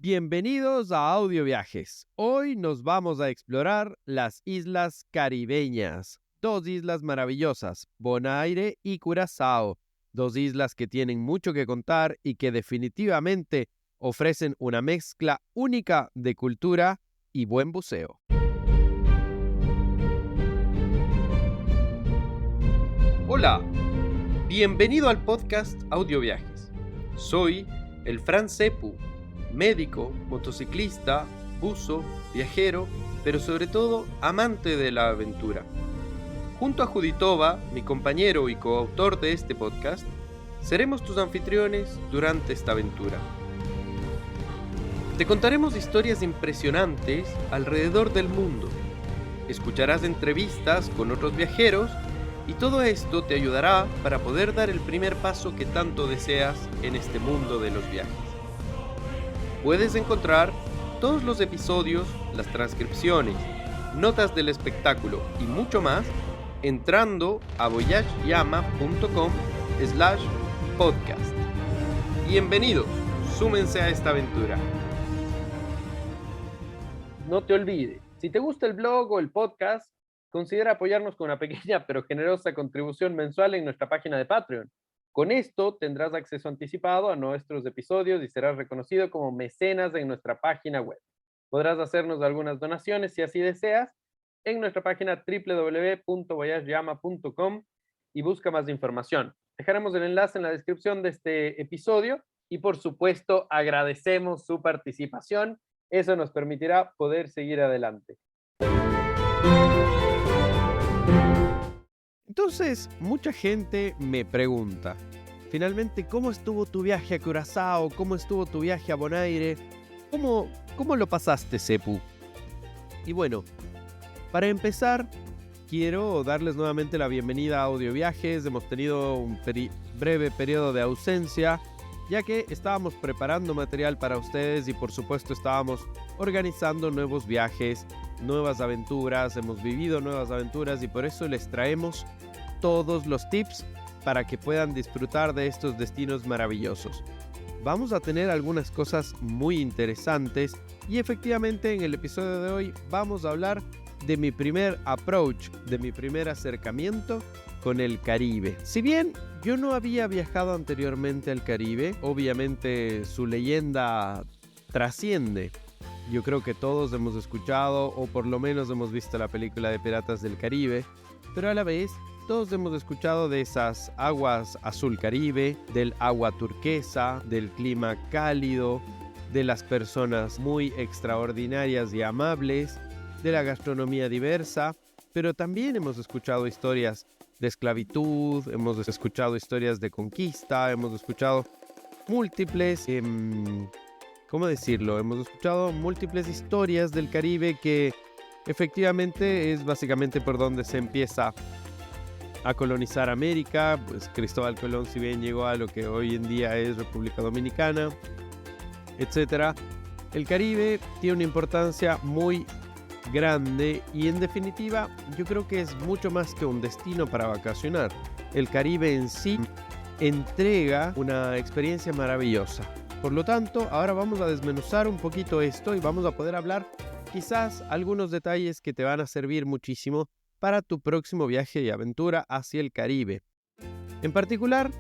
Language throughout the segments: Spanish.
Bienvenidos a Audio Viajes. Hoy nos vamos a explorar las islas caribeñas. Dos islas maravillosas, Bonaire y Curazao. Dos islas que tienen mucho que contar y que definitivamente ofrecen una mezcla única de cultura y buen buceo. Hola, bienvenido al podcast Audio Viajes. Soy el Fran Cepu, médico, motociclista, buzo, viajero, pero sobre todo amante de la aventura. Junto a Juditova, mi compañero y coautor de este podcast, seremos tus anfitriones durante esta aventura. Te contaremos historias impresionantes alrededor del mundo. Escucharás entrevistas con otros viajeros y todo esto te ayudará para poder dar el primer paso que tanto deseas en este mundo de los viajes. Puedes encontrar todos los episodios, las transcripciones, notas del espectáculo y mucho más entrando a voyageyama.com/podcast. Bienvenidos, súmense a esta aventura. No te olvides, si te gusta el blog o el podcast, considera apoyarnos con una pequeña pero generosa contribución mensual en nuestra página de Patreon. Con esto tendrás acceso anticipado a nuestros episodios y serás reconocido como mecenas en nuestra página web. Podrás hacernos algunas donaciones si así deseas en nuestra página www.voyageyama.com y busca más información. Dejaremos el enlace en la descripción de este episodio y por supuesto agradecemos su participación. Eso nos permitirá poder seguir adelante. Entonces, mucha gente me pregunta, finalmente, ¿cómo estuvo tu viaje a Curazao? ¿Cómo estuvo tu viaje a Bonaire? ¿Cómo lo pasaste, Cepu? Y bueno, para empezar, quiero darles nuevamente la bienvenida a Audio Viajes. Hemos tenido un breve periodo de ausencia, ya que estábamos preparando material para ustedes y por supuesto estábamos organizando nuevos viajes, nuevas aventuras, hemos vivido nuevas aventuras y por eso les traemos todos los tips para que puedan disfrutar de estos destinos maravillosos. Vamos a tener algunas cosas muy interesantes y efectivamente en el episodio de hoy vamos a hablar de mi primer approach, de mi primer acercamiento con el Caribe. Si bien yo no había viajado anteriormente al Caribe, obviamente su leyenda trasciende. Yo creo que todos hemos escuchado o por lo menos hemos visto la película de Piratas del Caribe, pero a la vez todos hemos escuchado de esas aguas azul Caribe, del agua turquesa, del clima cálido, de las personas muy extraordinarias y amables, de la gastronomía diversa, pero también hemos escuchado historias de esclavitud, hemos escuchado historias de conquista, hemos escuchado múltiples, ¿cómo decirlo? Hemos escuchado múltiples historias del Caribe que efectivamente es básicamente por donde se empieza a colonizar América. Pues Cristóbal Colón, si bien llegó a lo que hoy en día es República Dominicana, etcétera, el Caribe tiene una importancia muy grande y en definitiva yo creo que es mucho más que un destino para vacacionar. El Caribe en sí entrega una experiencia maravillosa. Por lo tanto, ahora vamos a desmenuzar un poquito esto y vamos a poder hablar quizás algunos detalles que te van a servir muchísimo para tu próximo viaje y aventura hacia el Caribe. En particular,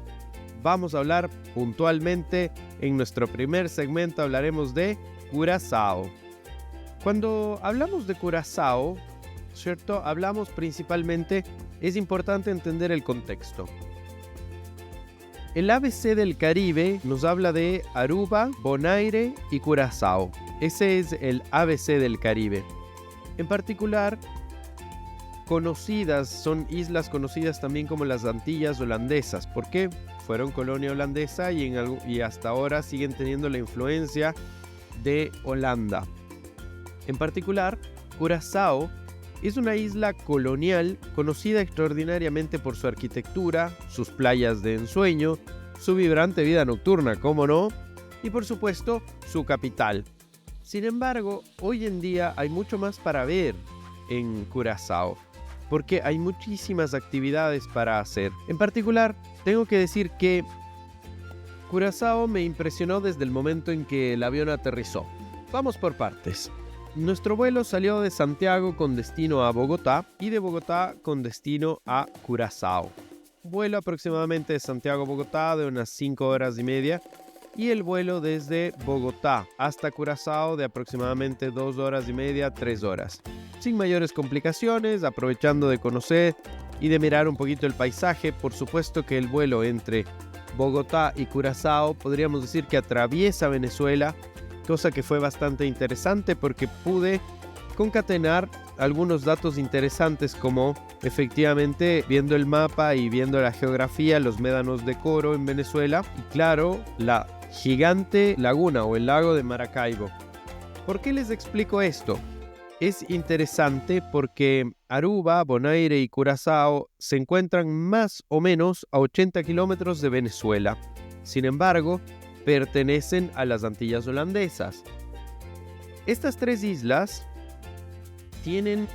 vamos a hablar puntualmente en nuestro primer segmento, hablaremos de Curazao. Cuando hablamos de Curazao, ¿cierto? Hablamos principalmente, es importante entender el contexto. El ABC del Caribe nos habla de Aruba, Bonaire y Curazao. Ese es el ABC del Caribe. En particular, son islas conocidas también como las Antillas holandesas. ¿Por qué? Fueron colonia holandesa y hasta ahora siguen teniendo la influencia de Holanda. En particular, Curazao es una isla colonial conocida extraordinariamente por su arquitectura, sus playas de ensueño, su vibrante vida nocturna, ¿cómo no? Y por supuesto, su capital. Sin embargo, hoy en día hay mucho más para ver en Curazao, porque hay muchísimas actividades para hacer. En particular, tengo que decir que Curazao me impresionó desde el momento en que el avión aterrizó. Vamos por partes. Nuestro vuelo salió de Santiago con destino a Bogotá y de Bogotá con destino a Curazao. Vuelo aproximadamente de Santiago a Bogotá de unas 5 horas y media y el vuelo desde Bogotá hasta Curazao de aproximadamente 2 horas y media, 3 horas. Sin mayores complicaciones, aprovechando de conocer y de mirar un poquito el paisaje. Por supuesto que el vuelo entre Bogotá y Curazao podríamos decir que atraviesa Venezuela, cosa que fue bastante interesante porque pude concatenar algunos datos interesantes como efectivamente viendo el mapa y viendo la geografía, los médanos de Coro en Venezuela y claro, la gigante laguna o el lago de Maracaibo. ¿Por qué les explico esto? Es interesante porque Aruba, Bonaire y Curazao se encuentran más o menos a 80 kilómetros de Venezuela. Sin embargo, pertenecen a las Antillas holandesas. Estas tres islas tienen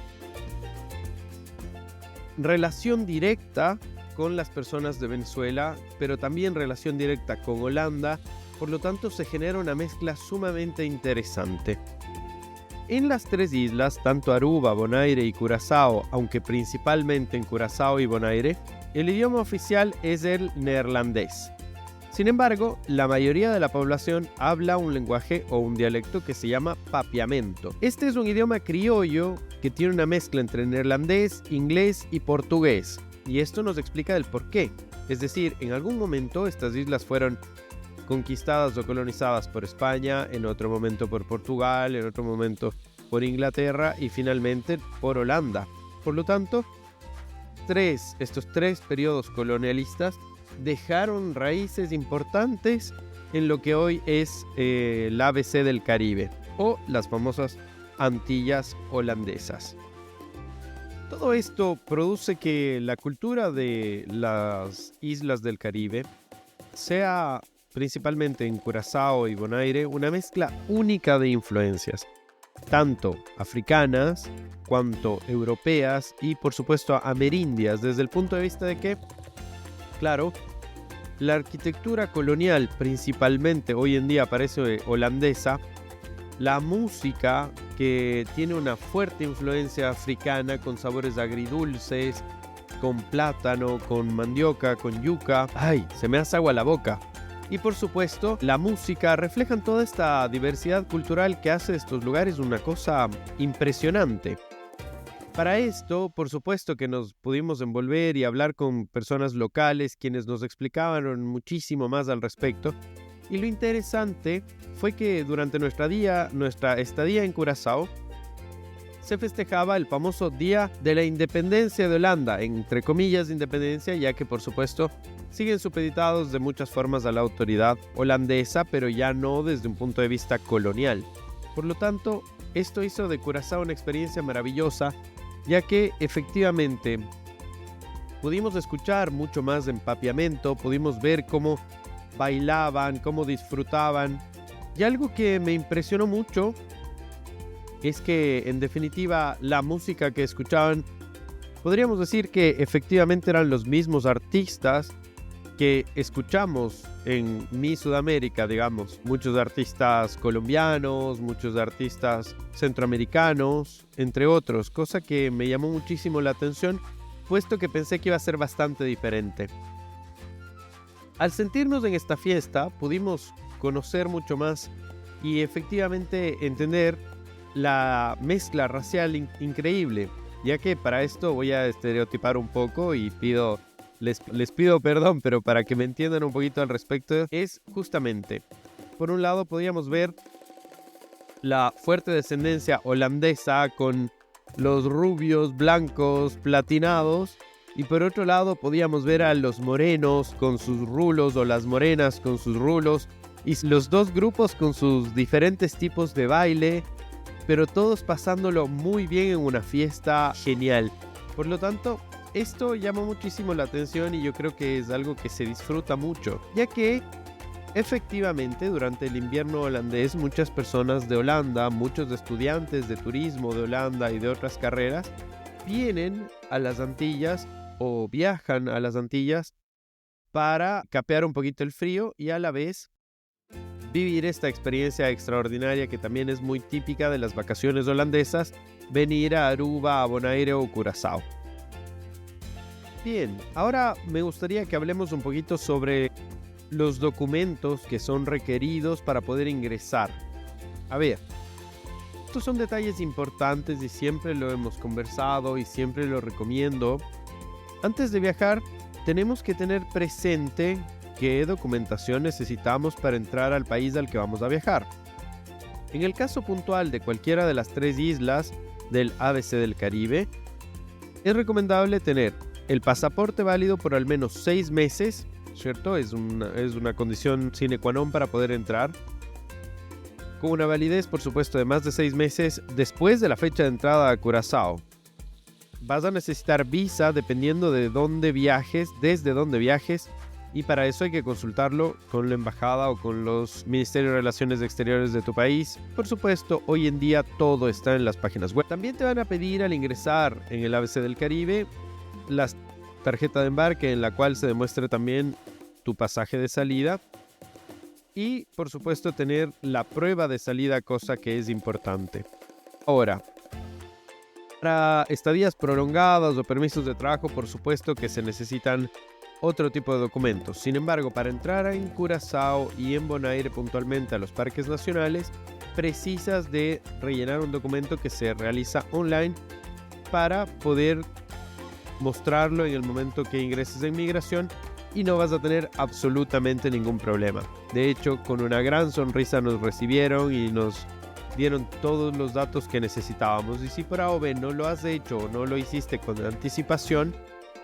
relación directa con las personas de Venezuela, pero también relación directa con Holanda, por lo tanto se genera una mezcla sumamente interesante. En las tres islas, tanto Aruba, Bonaire y Curazao, aunque principalmente en Curazao y Bonaire, el idioma oficial es el neerlandés. Sin embargo, la mayoría de la población habla un lenguaje o un dialecto que se llama papiamento. Este es un idioma criollo que tiene una mezcla entre neerlandés, inglés y portugués. Y esto nos explica el por qué. Es decir, en algún momento estas islas fueron conquistadas o colonizadas por España, en otro momento por Portugal, en otro momento por Inglaterra y finalmente por Holanda. Por lo tanto, estos tres periodos colonialistas dejaron raíces importantes en lo que hoy es el ABC del Caribe o las famosas Antillas holandesas. Todo esto produce que la cultura de las islas del Caribe sea principalmente en Curazao y Bonaire una mezcla única de influencias, tanto africanas cuanto europeas y por supuesto amerindias, desde el punto de vista de que claro, la arquitectura colonial principalmente hoy en día parece holandesa, la música que tiene una fuerte influencia africana con sabores agridulces, con plátano, con mandioca, con yuca, ¡ay! Se me hace agua la boca. Y por supuesto, la música reflejan toda esta diversidad cultural que hace de estos lugares una cosa impresionante. Para esto, por supuesto que nos pudimos envolver y hablar con personas locales quienes nos explicaban muchísimo más al respecto. Y lo interesante fue que durante nuestra estadía en Curazao se festejaba el famoso Día de la Independencia de Holanda, entre comillas independencia, ya que por supuesto siguen supeditados de muchas formas a la autoridad holandesa, pero ya no desde un punto de vista colonial. Por lo tanto, esto hizo de Curazao una experiencia maravillosa, ya que efectivamente pudimos escuchar mucho más de empapiamento, pudimos ver cómo bailaban, cómo disfrutaban. Y algo que me impresionó mucho es que en definitiva la música que escuchaban, podríamos decir que efectivamente eran los mismos artistas que escuchamos en Mi Sudamérica, digamos, muchos artistas colombianos, muchos artistas centroamericanos, entre otros, cosa que me llamó muchísimo la atención, puesto que pensé que iba a ser bastante diferente. Al sentirnos en esta fiesta, pudimos conocer mucho más y efectivamente entender la mezcla racial increíble, ya que para esto voy a estereotipar un poco y les pido perdón, pero para que me entiendan un poquito al respecto, es justamente, por un lado podíamos ver la fuerte descendencia holandesa con los rubios, blancos, platinados, y por otro lado podíamos ver a los morenos con sus rulos o las morenas con sus rulos, y los dos grupos con sus diferentes tipos de baile, pero todos pasándolo muy bien en una fiesta genial. Por lo tanto, esto llama muchísimo la atención y yo creo que es algo que se disfruta mucho, ya que efectivamente durante el invierno holandés muchas personas de Holanda, muchos estudiantes de turismo de Holanda y de otras carreras vienen a las Antillas o viajan a las Antillas para capear un poquito el frío y a la vez vivir esta experiencia extraordinaria que también es muy típica de las vacaciones holandesas, venir a Aruba, a Bonaire o Curazao. Bien, ahora me gustaría que hablemos un poquito sobre los documentos que son requeridos para poder ingresar. A ver, estos son detalles importantes y siempre lo hemos conversado y siempre lo recomiendo. Antes de viajar, tenemos que tener presente qué documentación necesitamos para entrar al país al que vamos a viajar. En el caso puntual de cualquiera de las 3 islas del ABC del Caribe, es recomendable tener el pasaporte válido por al menos 6 meses, ¿cierto? Es una condición sine qua non para poder entrar. Con una validez, por supuesto, de más de 6 meses después de la fecha de entrada a Curazao. Vas a necesitar visa dependiendo de dónde viajes, desde dónde viajes, y para eso hay que consultarlo con la embajada o con los ministerios de Relaciones Exteriores de tu país. Por supuesto, hoy en día todo está en las páginas web. También te van a pedir al ingresar en el ABC del Caribe la tarjeta de embarque en la cual se demuestre también tu pasaje de salida y, por supuesto, tener la prueba de salida, cosa que es importante. Ahora, para estadías prolongadas o permisos de trabajo, por supuesto que se necesitan otro tipo de documentos. Sin embargo, para entrar en Curazao y en Bonaire puntualmente a los parques nacionales, precisas de rellenar un documento que se realiza online para poder mostrarlo en el momento que ingreses en migración y no vas a tener absolutamente ningún problema. De hecho, con una gran sonrisa nos recibieron y nos dieron todos los datos que necesitábamos. Y si por A o B no lo has hecho o no lo hiciste con anticipación,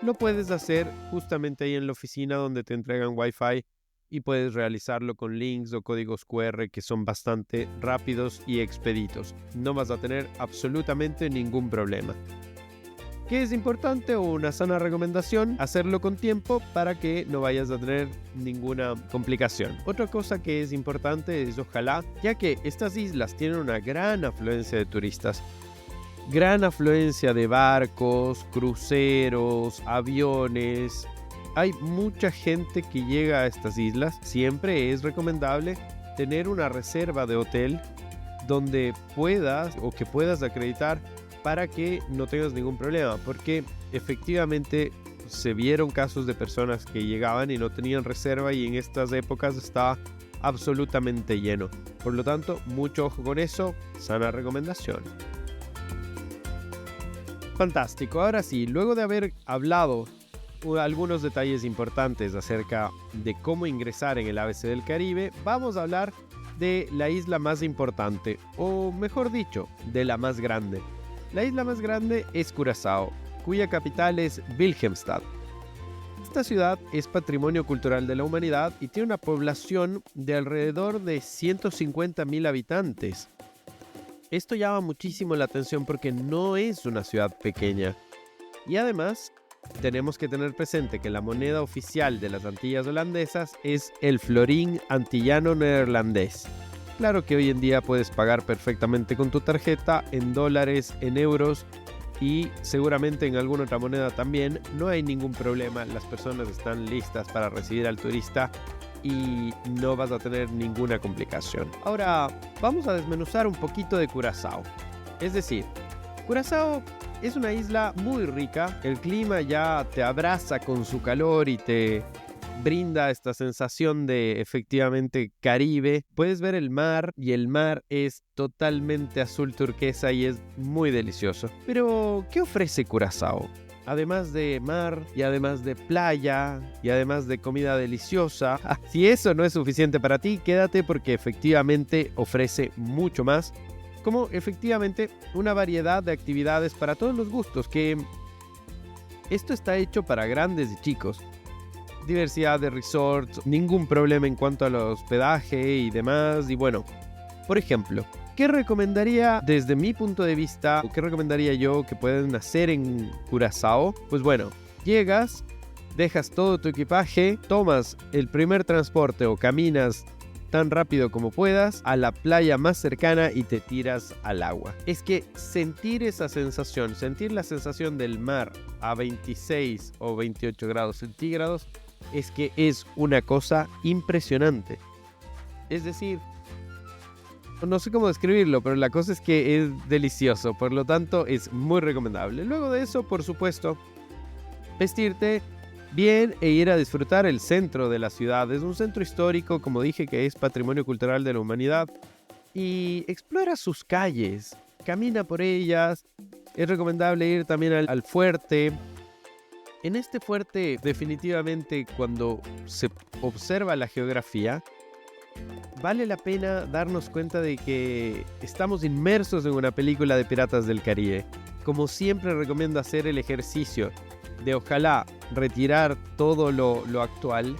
lo puedes hacer justamente ahí en la oficina donde te entregan Wi-Fi y puedes realizarlo con links o códigos QR que son bastante rápidos y expeditos. No vas a tener absolutamente ningún problema. ¿Qué es importante o una sana recomendación? Hacerlo con tiempo para que no vayas a tener ninguna complicación. Otra cosa que es importante es ojalá, ya que estas islas tienen una gran afluencia de turistas, gran afluencia de barcos, cruceros, aviones. Hay mucha gente que llega a estas islas. Siempre es recomendable tener una reserva de hotel donde puedas acreditar para que no tengas ningún problema, porque efectivamente se vieron casos de personas que llegaban y no tenían reserva y en estas épocas estaba absolutamente lleno. Por lo tanto, mucho ojo con eso, sana recomendación. Fantástico, ahora sí, luego de haber hablado algunos detalles importantes acerca de cómo ingresar en el ABC del Caribe, vamos a hablar de la isla más importante, o mejor dicho, de la más grande. La isla más grande es Curazao, cuya capital es Wilhelmstad. Esta ciudad es patrimonio cultural de la humanidad y tiene una población de alrededor de 150,000 habitantes. Esto llama muchísimo la atención porque no es una ciudad pequeña. Y además, tenemos que tener presente que la moneda oficial de las Antillas holandesas es el florín antillano neerlandés. Claro que hoy en día puedes pagar perfectamente con tu tarjeta en dólares, en euros y seguramente en alguna otra moneda también. No hay ningún problema, las personas están listas para recibir al turista y no vas a tener ninguna complicación. Ahora vamos a desmenuzar un poquito de Curazao. Es decir, Curazao es una isla muy rica, el clima ya te abraza con su calor y te brinda esta sensación de efectivamente Caribe. Puedes ver el mar y el mar es totalmente azul turquesa y es muy delicioso. Pero, ¿qué ofrece Curazao? Además de mar y además de playa y además de comida deliciosa, si eso no es suficiente para ti, quédate porque efectivamente ofrece mucho más, como efectivamente una variedad de actividades para todos los gustos, que esto está hecho para grandes y chicos. Diversidad de resorts, ningún problema en cuanto al hospedaje y demás. Y bueno, por ejemplo, ¿qué recomendaría desde mi punto de vista? ¿Qué recomendaría yo que pueden hacer en Curazao? Pues bueno, llegas, dejas todo tu equipaje, tomas el primer transporte o caminas tan rápido como puedas a la playa más cercana y te tiras al agua. Es que sentir esa sensación, sentir la sensación del mar a 26 o 28 grados centígrados es que es una cosa impresionante. Es decir, no sé cómo describirlo, pero la cosa es que es delicioso, por lo tanto es muy recomendable. Luego de eso, por supuesto, vestirte bien e ir a disfrutar el centro de la ciudad. Es un centro histórico, como dije, que es patrimonio cultural de la humanidad. Y explora sus calles, camina por ellas. Es recomendable ir también al fuerte. En este fuerte, definitivamente, cuando se observa la geografía, vale la pena darnos cuenta de que estamos inmersos en una película de Piratas del Caribe. Como siempre, recomiendo hacer el ejercicio de ojalá retirar todo lo actual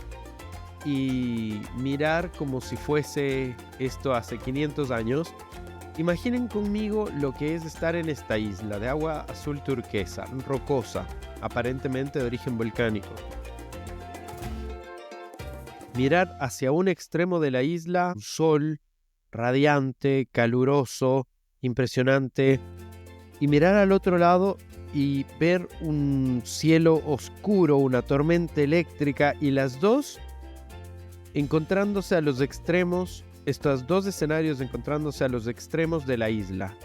y mirar como si fuese esto hace 500 años. Imaginen conmigo lo que es estar en esta isla de agua azul turquesa, rocosa, aparentemente de origen volcánico. Mirar hacia un extremo de la isla, un sol radiante, caluroso, impresionante, y mirar al otro lado y ver un cielo oscuro, una tormenta eléctrica, y las dos encontrándose a los extremos, estos dos escenarios encontrándose a los extremos de la isla.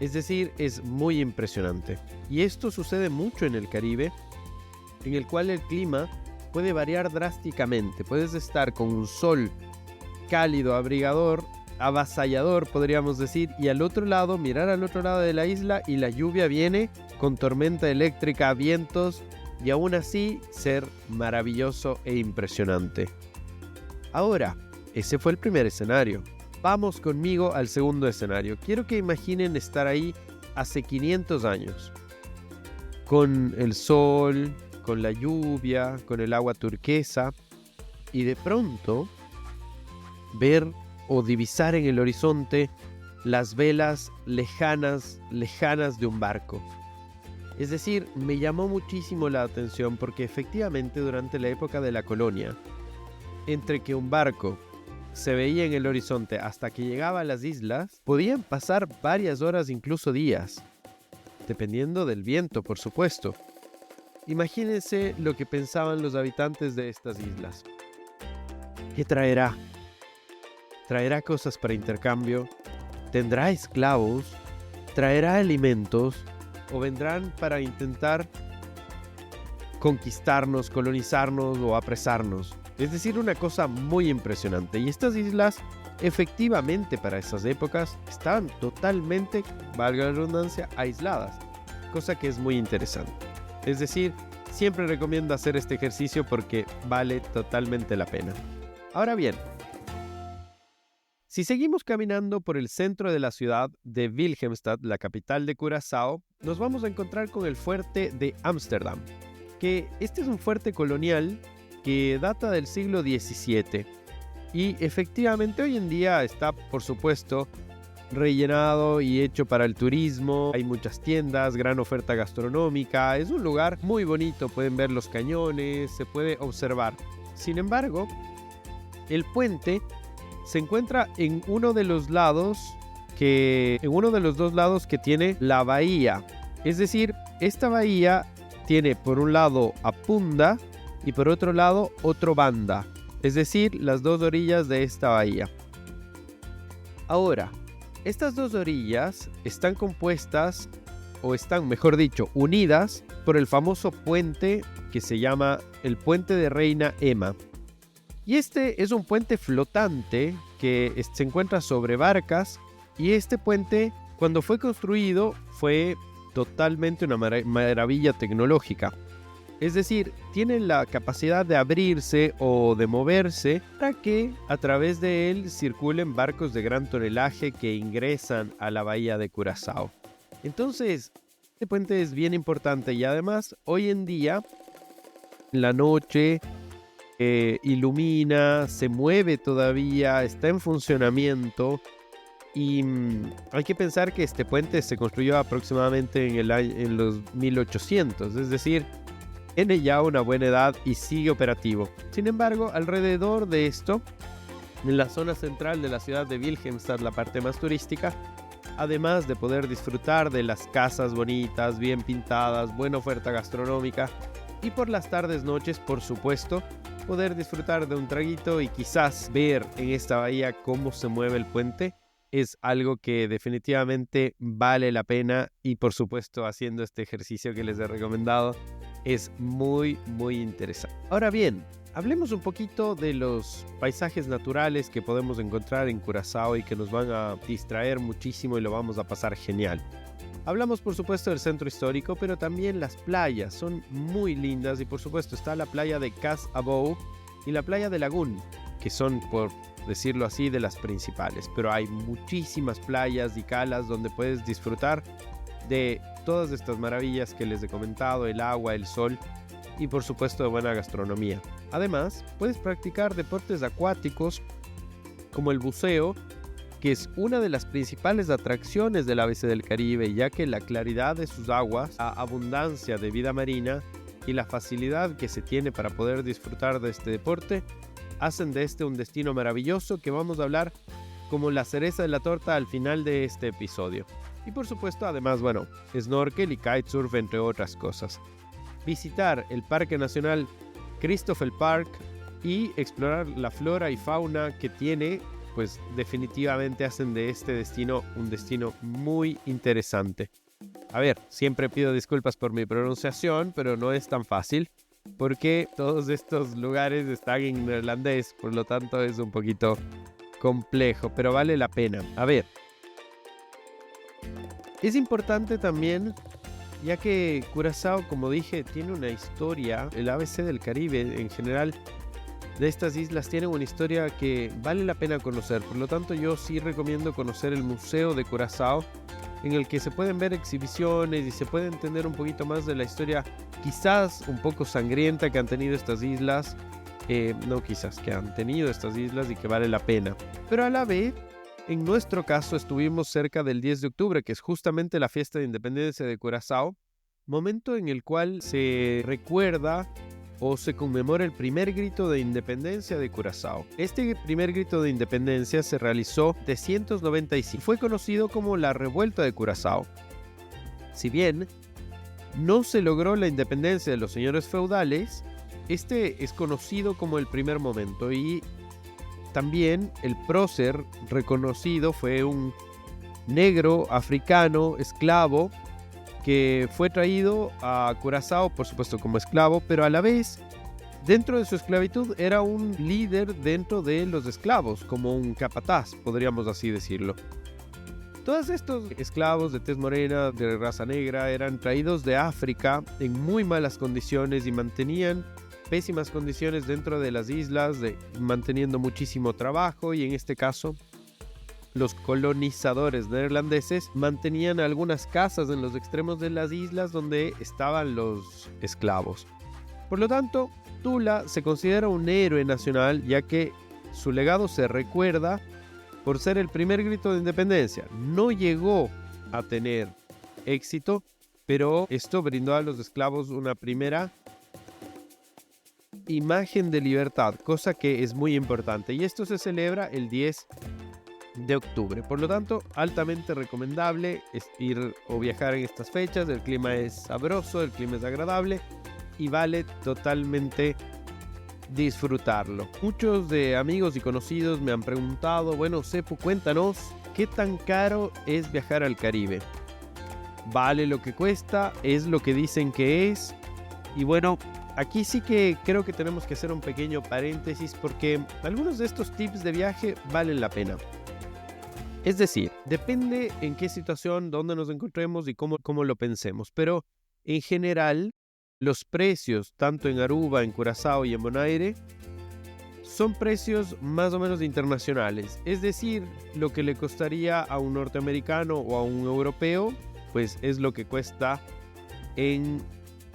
Es decir, es muy impresionante. Y esto sucede mucho en el Caribe, en el cual el clima puede variar drásticamente. Puedes estar con un sol cálido, abrigador, avasallador, podríamos decir, y al otro lado, mirar al otro lado de la isla y la lluvia viene con tormenta eléctrica, vientos, y aún así ser maravilloso e impresionante. Ahora, ese fue el primer escenario. Vamos conmigo al segundo escenario. Quiero que imaginen estar ahí hace 500 años. Con el sol, con la lluvia, con el agua turquesa. Y de pronto, ver o divisar en el horizonte las velas lejanas de un barco. Es decir, me llamó muchísimo la atención porque efectivamente durante la época de la colonia, entre que un barco se veía en el horizonte hasta que llegaba a las islas, podían pasar varias horas, incluso días, dependiendo del viento, por supuesto. Imagínense lo que pensaban los habitantes de estas islas. ¿Qué traerá? ¿Traerá cosas para intercambio? ¿Tendrá esclavos? ¿Traerá alimentos? ¿O vendrán para intentar conquistarnos, colonizarnos o apresarnos? Es decir, una cosa muy impresionante. Y estas islas, efectivamente, para esas épocas, estaban totalmente, valga la redundancia, aisladas. Cosa que es muy interesante. Es decir, siempre recomiendo hacer este ejercicio porque vale totalmente la pena. Ahora bien, si seguimos caminando por el centro de la ciudad de Wilhelmstad, la capital de Curazao, nos vamos a encontrar con el fuerte de Ámsterdam, que este es un fuerte colonial que data del siglo XVII y efectivamente hoy en día está, por supuesto, rellenado y hecho para el turismo. Hay muchas tiendas, gran oferta gastronómica, es un lugar muy bonito, pueden ver los cañones, se puede observar. Sin embargo, el puente se encuentra en uno de los lados dos lados que tiene la bahía. Es decir, esta bahía tiene por un lado a Punda y por otro lado otro Banda, es decir, las dos orillas de esta bahía. Ahora, estas dos orillas están compuestas, o están, mejor dicho, unidas por el famoso puente que se llama el Puente de Reina Emma. Y este es un puente flotante que se encuentra sobre barcas, y este puente, cuando fue construido, fue totalmente una maravilla tecnológica. Es decir, tienen la capacidad de abrirse o de moverse para que a través de él circulen barcos de gran tonelaje que ingresan a la bahía de Curazao. Entonces, este puente es bien importante y además hoy en día, en la noche, ilumina, se mueve todavía, está en funcionamiento. Y hay que pensar que este puente se construyó aproximadamente en los 1800, es decir, tiene ya una buena edad y sigue operativo. Sin embargo, alrededor de esto, en la zona central de la ciudad de Wilhelmstad, la parte más turística, además de poder disfrutar de las casas bonitas, bien pintadas, buena oferta gastronómica, y por las tardes, noches, por supuesto, poder disfrutar de un traguito y quizás ver en esta bahía cómo se mueve el puente es algo que definitivamente vale la pena, y por supuesto haciendo este ejercicio que les he recomendado es muy interesante. Ahora bien, hablemos un poquito de los paisajes naturales que podemos encontrar en Curazao y que nos van a distraer muchísimo y lo vamos a pasar genial. Hablamos por supuesto del centro histórico, pero también las playas son muy lindas, y por supuesto está la playa de Cas Abou y la playa de Lagoon, que son, por decirlo así, de las principales, pero hay muchísimas playas y calas donde puedes disfrutar de todas estas maravillas que les he comentado: el agua, el sol y por supuesto de buena gastronomía. Además, puedes practicar deportes acuáticos como el buceo, que es una de las principales atracciones del ABC del Caribe, ya que la claridad de sus aguas, la abundancia de vida marina y la facilidad que se tiene para poder disfrutar de este deporte hacen de este un destino maravilloso que vamos a hablar como la cereza de la torta al final de este episodio. Y por supuesto, además, snorkel y kitesurf, entre otras cosas. Visitar el Parque Nacional Christopher Park y explorar la flora y fauna que tiene, pues definitivamente hacen de este destino un destino muy interesante. A ver, siempre pido disculpas por mi pronunciación, pero no es tan fácil, porque todos estos lugares están en neerlandés, por lo tanto es un poquito complejo, pero vale la pena. A ver, es importante también, ya que Curazao, como dije, tiene una historia, el ABC del Caribe en general de estas islas tienen una historia que vale la pena conocer. Por lo tanto, yo sí recomiendo conocer el Museo de Curazao, en el que se pueden ver exhibiciones y se puede entender un poquito más de la historia, quizás un poco sangrienta, que han tenido estas islas. Que han tenido estas islas y que vale la pena. Pero a la vez, en nuestro caso, estuvimos cerca del 10 de octubre, que es justamente la fiesta de independencia de Curazao, momento en el cual se recuerda o se conmemora el primer grito de independencia de Curazao. Este primer grito de independencia se realizó en 1795 y fue conocido como la Revuelta de Curazao. Si bien no se logró la independencia de los señores feudales, este es conocido como el primer momento, y también el prócer reconocido fue un negro africano esclavo que fue traído a Curazao, por supuesto como esclavo, pero a la vez, dentro de su esclavitud, era un líder dentro de los esclavos, como un capataz, podríamos así decirlo. Todos estos esclavos de tez morena, de raza negra, eran traídos de África en muy malas condiciones y mantenían pésimas condiciones dentro de las islas, manteniendo muchísimo trabajo, y en este caso los colonizadores neerlandeses mantenían algunas casas en los extremos de las islas donde estaban los esclavos. Por lo tanto, Tula se considera un héroe nacional, ya que su legado se recuerda por ser el primer grito de independencia. No llegó a tener éxito, pero esto brindó a los esclavos una primera imagen de libertad, cosa que es muy importante, y esto se celebra el 10 de octubre. Por lo tanto, altamente recomendable es ir o viajar en estas fechas. El clima es sabroso, el clima es agradable y vale totalmente disfrutarlo. Muchos de amigos y conocidos me han preguntado: bueno, Sepu, cuéntanos, ¿qué tan caro es viajar al Caribe? ¿Vale lo que cuesta? ¿Es lo que dicen que es? Y bueno, aquí sí que creo que tenemos que hacer un pequeño paréntesis, porque algunos de estos tips de viaje valen la pena. Es decir, depende en qué situación, dónde nos encontremos y cómo lo pensemos. Pero en general, los precios, tanto en Aruba, en Curazao y en Bonaire, son precios más o menos internacionales. Es decir, lo que le costaría a un norteamericano o a un europeo, pues es lo que cuesta en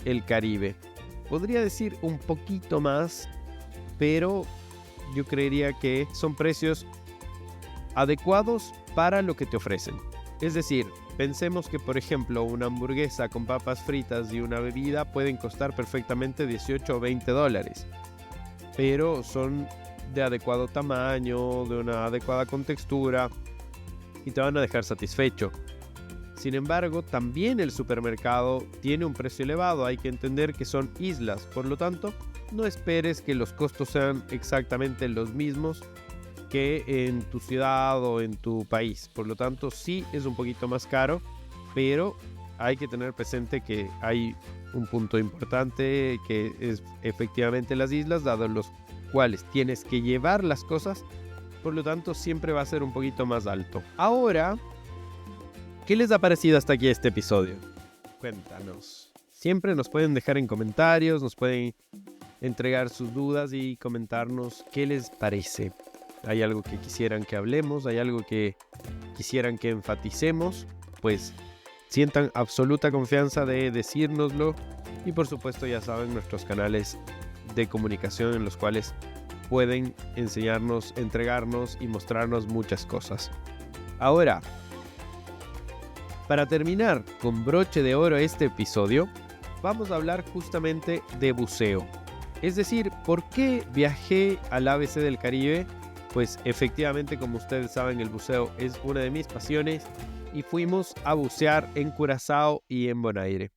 el Caribe. Podría decir un poquito más, pero yo creería que son precios adecuados para lo que te ofrecen. Es decir, pensemos que, por ejemplo, una hamburguesa con papas fritas y una bebida pueden costar perfectamente 18 o 20 dólares, pero son de adecuado tamaño, de una adecuada contextura y te van a dejar satisfecho. Sin embargo, también el supermercado tiene un precio elevado. Hay que entender que son islas, por lo tanto, no esperes que los costos sean exactamente los mismos que en tu ciudad o en tu país. Por lo tanto, sí es un poquito más caro, pero hay que tener presente que hay un punto importante que es efectivamente las islas, dado los cuales tienes que llevar las cosas, por lo tanto siempre va a ser un poquito más alto. Ahora, ¿qué les ha parecido hasta aquí este episodio? Cuéntanos. Siempre nos pueden dejar en comentarios, nos pueden entregar sus dudas y comentarnos qué les parece. ¿Hay algo que quisieran que hablemos? ¿Hay algo que quisieran que enfaticemos? Pues sientan absoluta confianza de decírnoslo. Y por supuesto ya saben nuestros canales de comunicación en los cuales pueden enseñarnos, entregarnos y mostrarnos muchas cosas. Ahora, para terminar con broche de oro este episodio, vamos a hablar justamente de buceo. Es decir, ¿por qué viajé al ABC del Caribe? Pues efectivamente, como ustedes saben, el buceo es una de mis pasiones y fuimos a bucear en Curazao y en Bonaire.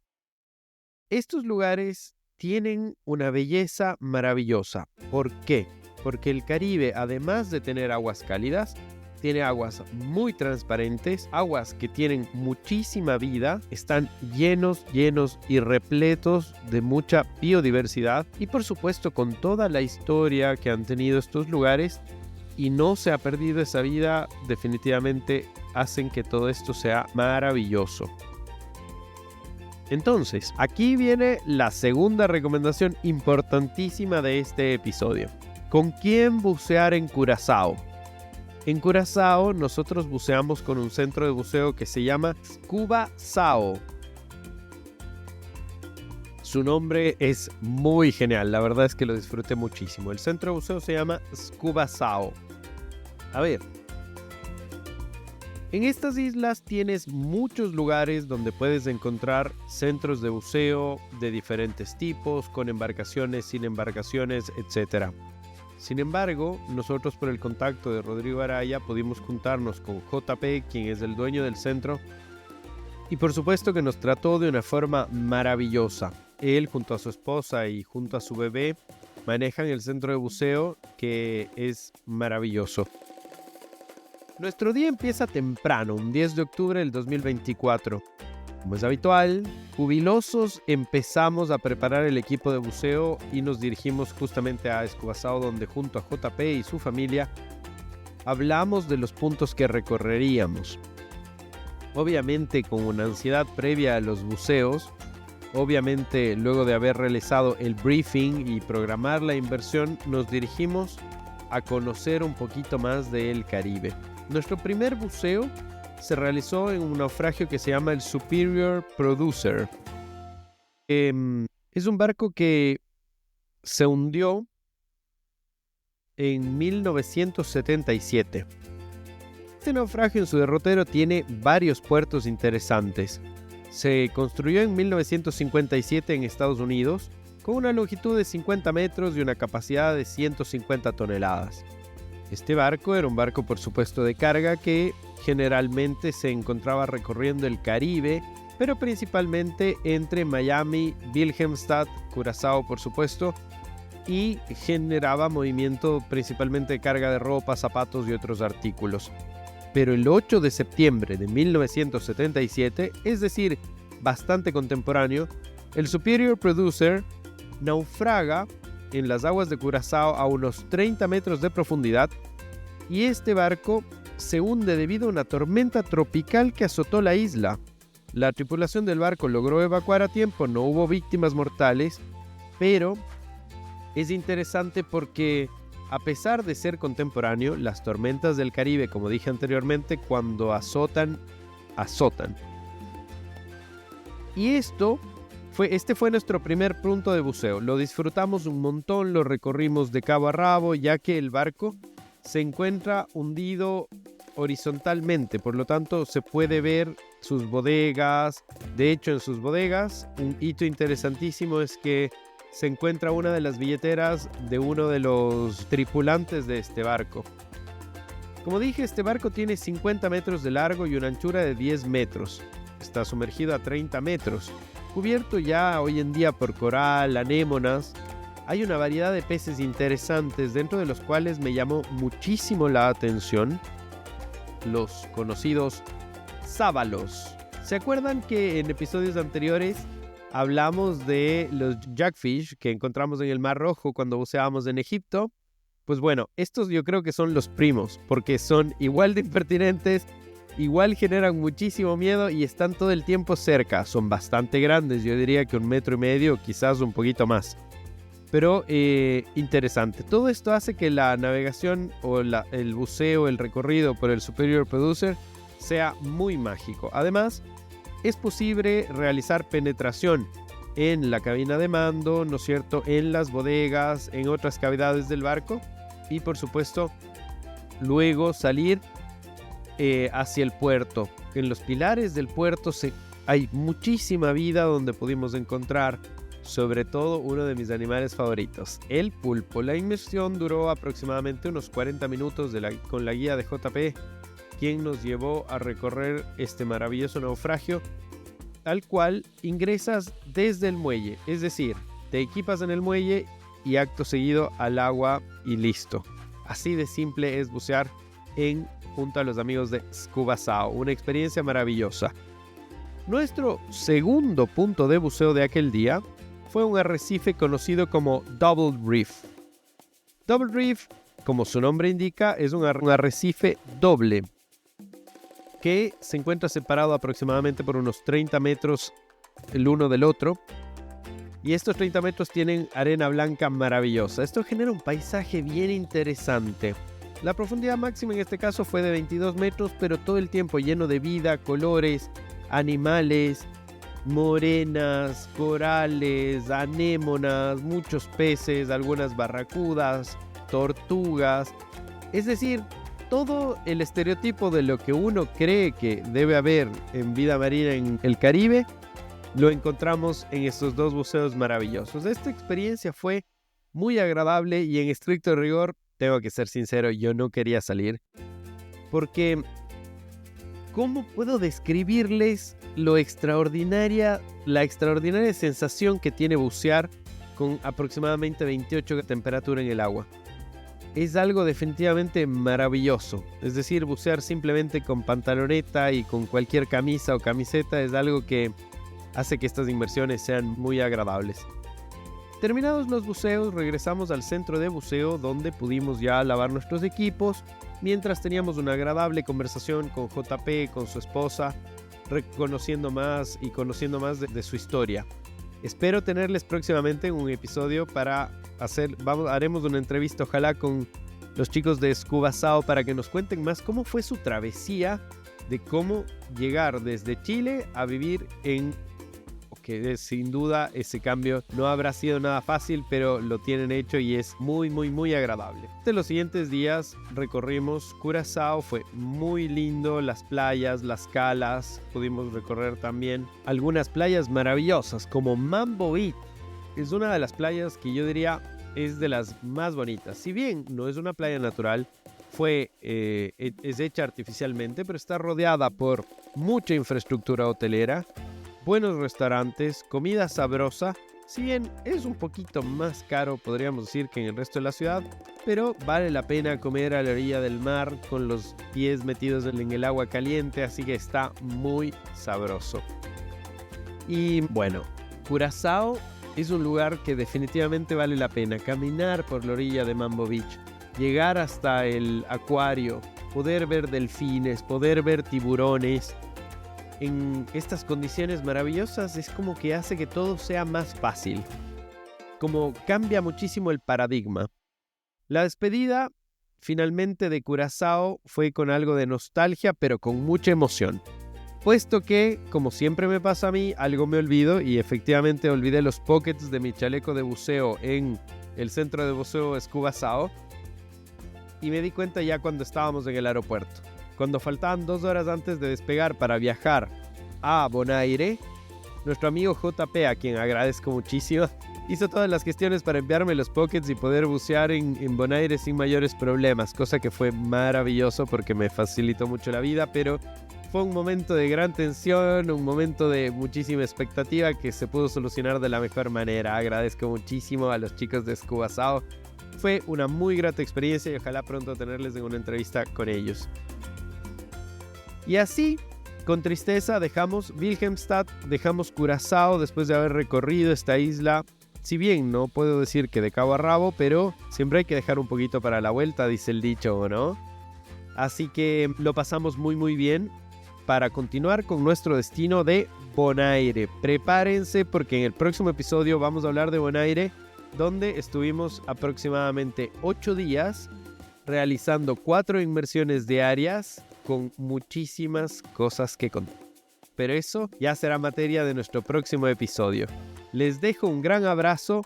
Estos lugares tienen una belleza maravillosa. ¿Por qué? Porque el Caribe, además de tener aguas cálidas, tiene aguas muy transparentes, aguas que tienen muchísima vida, están llenos y repletos de mucha biodiversidad y por supuesto con toda la historia que han tenido estos lugares y no se ha perdido esa vida, definitivamente hacen que todo esto sea maravilloso. Entonces, aquí viene la segunda recomendación importantísima de este episodio. ¿Con quién bucear en Curazao? En Curazao nosotros buceamos con un centro de buceo que se llama Scubasao. Su nombre es muy genial, la verdad es que lo disfruté muchísimo. El centro de buceo se llama Scubasao. A ver, en estas islas tienes muchos lugares donde puedes encontrar centros de buceo de diferentes tipos, con embarcaciones, sin embarcaciones, etc. Sin embargo, nosotros por el contacto de Rodrigo Araya pudimos juntarnos con JP, quien es el dueño del centro, y por supuesto que nos trató de una forma maravillosa. Él junto a su esposa y junto a su bebé manejan el centro de buceo, que es maravilloso. Nuestro día empieza temprano, un 10 de octubre del 2024. Como es habitual, jubilosos empezamos a preparar el equipo de buceo y nos dirigimos justamente a Scubasao, donde junto a JP y su familia hablamos de los puntos que recorreríamos. Obviamente con una ansiedad previa a los buceos, obviamente luego de haber realizado el briefing y programar la inversión, nos dirigimos a conocer un poquito más del Caribe. Nuestro primer buceo se realizó en un naufragio que se llama el Superior Producer. Es un barco que se hundió en 1977. Este naufragio en su derrotero tiene varios puertos interesantes. Se construyó en 1957 en Estados Unidos con una longitud de 50 metros y una capacidad de 150 toneladas. Este barco era un barco, por supuesto, de carga que generalmente se encontraba recorriendo el Caribe, pero principalmente entre Miami, Wilhelmstad, Curazao, por supuesto, y generaba movimiento principalmente de carga de ropa, zapatos y otros artículos. Pero el 8 de septiembre de 1977, es decir, bastante contemporáneo, el Superior Producer naufraga en las aguas de Curazao a unos 30 metros de profundidad y este barco se hunde debido a una tormenta tropical que azotó la isla. La tripulación del barco logró evacuar a tiempo, no hubo víctimas mortales, pero es interesante porque a pesar de ser contemporáneo, las tormentas del Caribe, como dije anteriormente, cuando azotan. Y este fue nuestro primer punto de buceo. Lo disfrutamos un montón, lo recorrimos de cabo a rabo, ya que el barco se encuentra hundido horizontalmente, por lo tanto se puede ver sus bodegas. De hecho, en sus bodegas, un hito interesantísimo es que se encuentra una de las billeteras de uno de los tripulantes de este barco. Como dije, este barco tiene 50 metros de largo y una anchura de 10 metros. Está sumergido a 30 metros. Cubierto ya hoy en día por coral, anémonas. hay una variedad de peces interesantes, dentro de los cuales me llamó muchísimo la atención los conocidos sábalos. ¿Se acuerdan que en episodios anteriores hablamos de los jackfish que encontramos en el Mar Rojo cuando buceábamos en Egipto? Pues bueno, estos yo creo que son los primos, porque son igual de impertinentes, igual generan muchísimo miedo y están todo el tiempo cerca. Son bastante grandes, yo diría que 1,5 metros, quizás un poquito más. Pero interesante. Todo esto hace que la navegación o el buceo, el recorrido por el Superior Producer sea muy mágico. Además, es posible realizar penetración en la cabina de mando, ¿no es cierto?, en las bodegas, en otras cavidades del barco y por supuesto luego salir hacia el puerto. En los pilares del puerto hay muchísima vida donde pudimos encontrar sobre todo uno de mis animales favoritos, el pulpo. La inmersión duró aproximadamente unos 40 minutos con la guía de JP, quien nos llevó a recorrer este maravilloso naufragio, al cual ingresas desde el muelle, es decir, te equipas en el muelle y acto seguido al agua y listo. Así de simple es bucear junto a los amigos de Scubasao, una experiencia maravillosa. Nuestro segundo punto de buceo de aquel día fue un arrecife conocido como Double Reef. Double Reef, como su nombre indica, es un arrecife doble que se encuentra separado aproximadamente por unos 30 metros el uno del otro. Y estos 30 metros tienen arena blanca maravillosa. Esto genera un paisaje bien interesante. La profundidad máxima en este caso fue de 22 metros, pero todo el tiempo lleno de vida, colores, animales, morenas, corales, anémonas, muchos peces, algunas barracudas, tortugas. Es decir, todo el estereotipo de lo que uno cree que debe haber en vida marina en el Caribe, lo encontramos en estos dos buceos maravillosos. Esta experiencia fue muy agradable y en estricto rigor, tengo que ser sincero, yo no quería salir. Porque, ¿cómo puedo describirles la extraordinaria sensación que tiene bucear con aproximadamente 28 de temperatura en el agua? Es algo definitivamente maravilloso. Es decir, bucear simplemente con pantaloneta y con cualquier camisa o camiseta es algo que hace que estas inmersiones sean muy agradables. Terminados los buceos, regresamos al centro de buceo donde pudimos ya lavar nuestros equipos, mientras teníamos una agradable conversación con JP, con su esposa, conociendo más de su historia. Espero tenerles próximamente en un episodio para haremos una entrevista ojalá con los chicos de Scubasao para que nos cuenten más cómo fue su travesía de cómo llegar desde Chile a vivir que sin duda ese cambio no habrá sido nada fácil, pero lo tienen hecho y es muy muy muy agradable. De los siguientes días recorrimos Curazao, fue muy lindo, las playas, las calas, pudimos recorrer también algunas playas maravillosas como Mambo Beach. Es una de las playas que yo diría es de las más bonitas. Si bien no es una playa natural, es hecha artificialmente, pero está rodeada por mucha infraestructura hotelera, buenos restaurantes, comida sabrosa. Si bien es un poquito más caro, podríamos decir, que en el resto de la ciudad, pero vale la pena comer a la orilla del mar con los pies metidos en el agua caliente, así que está muy sabroso. Y bueno, Curazao es un lugar que definitivamente vale la pena caminar por la orilla de Mambo Beach, llegar hasta el acuario, poder ver delfines, poder ver tiburones. En estas condiciones maravillosas es como que hace que todo sea más fácil, como cambia muchísimo el paradigma. La despedida finalmente de Curazao fue con algo de nostalgia, pero con mucha emoción. Puesto que, como siempre me pasa a mí, algo me olvido y efectivamente olvidé los pockets de mi chaleco de buceo en el centro de buceo Scubasao y me di cuenta ya cuando estábamos en el aeropuerto. Cuando faltaban 2 horas antes de despegar para viajar a Bonaire, nuestro amigo JP, a quien agradezco muchísimo, hizo todas las gestiones para enviarme los pockets y poder bucear en Bonaire sin mayores problemas, cosa que fue maravilloso porque me facilitó mucho la vida, pero fue un momento de gran tensión, un momento de muchísima expectativa que se pudo solucionar de la mejor manera. Agradezco muchísimo a los chicos de Scubasao. Fue una muy grata experiencia y ojalá pronto tenerles en una entrevista con ellos. Y así, con tristeza, dejamos Wilhelmstad, dejamos Curazao después de haber recorrido esta isla. Si bien no puedo decir que de cabo a rabo, pero siempre hay que dejar un poquito para la vuelta, dice el dicho, ¿no? Así que lo pasamos muy bien para continuar con nuestro destino de Bonaire. Prepárense porque en el próximo episodio vamos a hablar de Bonaire, donde estuvimos aproximadamente 8 días realizando 4 inmersiones diarias con muchísimas cosas que contar. Pero eso ya será materia de nuestro próximo episodio. Les dejo un gran abrazo.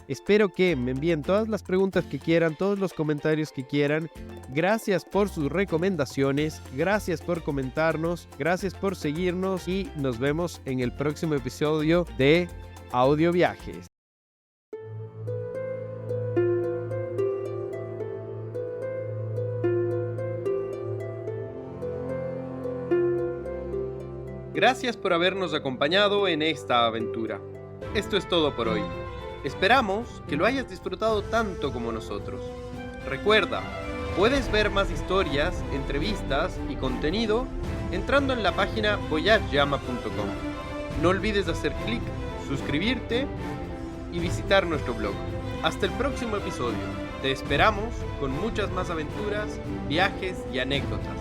Espero que me envíen todas las preguntas que quieran, todos los comentarios que quieran. Gracias por sus recomendaciones, gracias por comentarnos, gracias por seguirnos y nos vemos en el próximo episodio de Audio Viajes. Gracias por habernos acompañado en esta aventura. Esto es todo por hoy. Esperamos que lo hayas disfrutado tanto como nosotros. Recuerda, puedes ver más historias, entrevistas y contenido entrando en la página voyageyama.com. No olvides hacer clic, suscribirte y visitar nuestro blog. Hasta el próximo episodio. Te esperamos con muchas más aventuras, viajes y anécdotas.